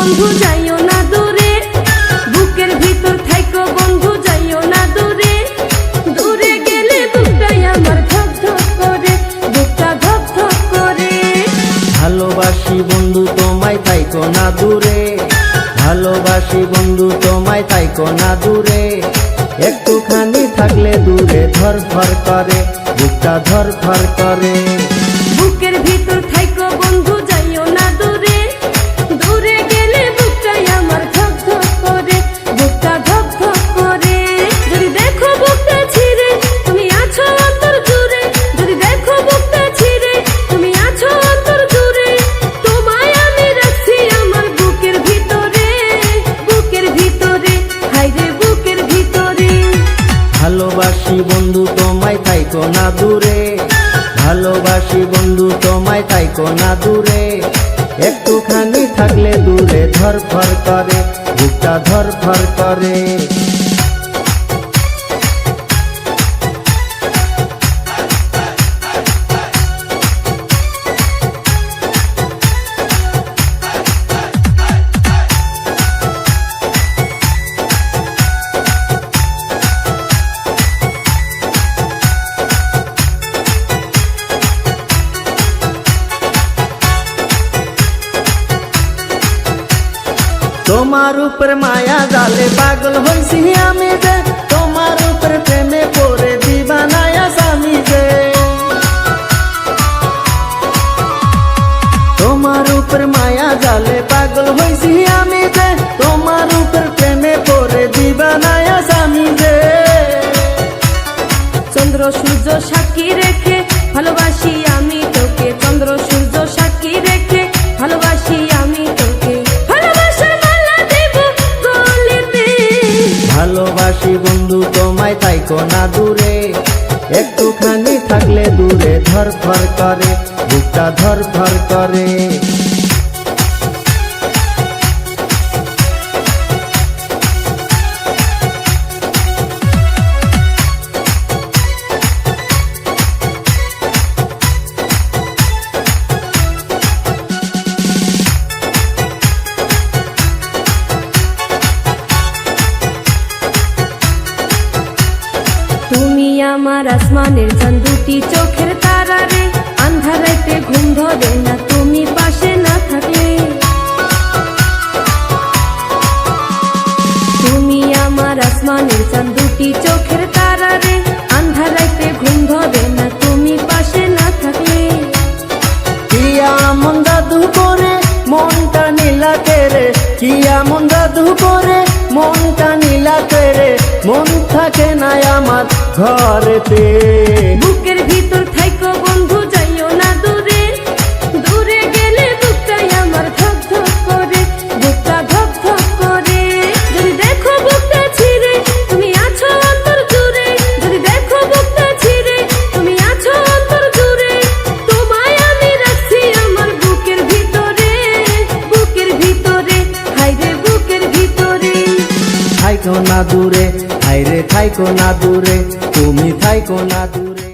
বন্ধু যাইও না দূরে, বুকের ভিতর থাইকো বন্ধু যাইও না দূরে। দূরে গেলে বুকটাই আমার ধক ধক করে, বুকটা ধক ধক করে। ভালোবাসি বন্ধু তোমায় থাইকো না দূরে, ভালোবাসি বন্ধু তোমায় থাইকো না দূরে। একটুখানি থাকলে দূরে ধর ধর করে, বুকটা ধর ধর করে। বুকের ভিতর থাইকো বন্ধু যাইও না দূরে, দূরে গেলে বুকটাই আমার ধক ধক করে, বুকটা ধক ধক করে। যদি দেখো বুকটা ছিঁড়ে তুমি আছো অন্তর জুড়ে, যদি দেখো বুকটা ছিঁড়ে তুমি আছো অন্তর জুড়ে। তোমায় আমি রাখছি আমার বুকের ভিতরে, বুকের ভিতরে, হায়রে বুকের ভিতরে। ভালোবাসি বন্ধু তোমায় থাইকো না দূরে, ভালোবাসি বন্ধু তোমায় থাইকো না দূরে। একটুখানি থাকলে দূরে ধর ধর করে, বুকটা ধর ধর করে। তোমার উপর মায়া জালে পাগল হইছি আমি যে, তোমার উপর প্রেমে পড়ে দিবানায়া স্বামী যে। তোমার উপর মায়া জালে পাগল হইছি আমি যে, তোমার উপর প্রেমে পড়ে দিবানায়া স্বামী যে। চন্দ্র সূর্য সাক্ষী রেখে ভালোবাসি আমি তোকে, চন্দ্র সূর্য সাক্ষী রেখে ভালোবাসি আমি তোকে। ভালোবাসি বন্ধু তোমায় থাইকো না দূরে, একটুখানি থাকলে দূরে ধর ধর করে, বুকটা ধর ধর করে। তুমি আমার আসমানের চাঁদ, দুটি চোখের তারা রে। আন্ধার রাতে ঘুম ধরে না তুমি পাশে না থাকলে। তুমি আমার আসমানের চাঁদ, দুটি চোখের তারা রে। আন্ধার রাতে ঘুম ধরে না তুমি পাশে না থাকলে। কিয়া মন জাদু করে মনটা নীলা করে, কিয়া মন জাদু করে মনটা নীলা করে। মন থাকে না আমার ঘরেতে, বুকের ভিতর থাইকো বন্ধু যাইও না দূরে, দূরে গেলে বুকটাই আমার ধক ধক করে, বুকটা ধক ধক করে। যদি দেখো বুকটা ছিঁড়ে তুমি আছো অন্তর জুড়ে, যদি দেখো বুকটা ছিঁড়ে তুমি আছো অন্তর জুড়ে। তোমায় আমি রাখছি আমার বুকের ভিতরে, বুকের ভিতরে, হায়রে বুকের ভিতরে। থাইকো না দূরে, হায়রে থাইকো না দূরে, তুমি থাইকো না দূরে।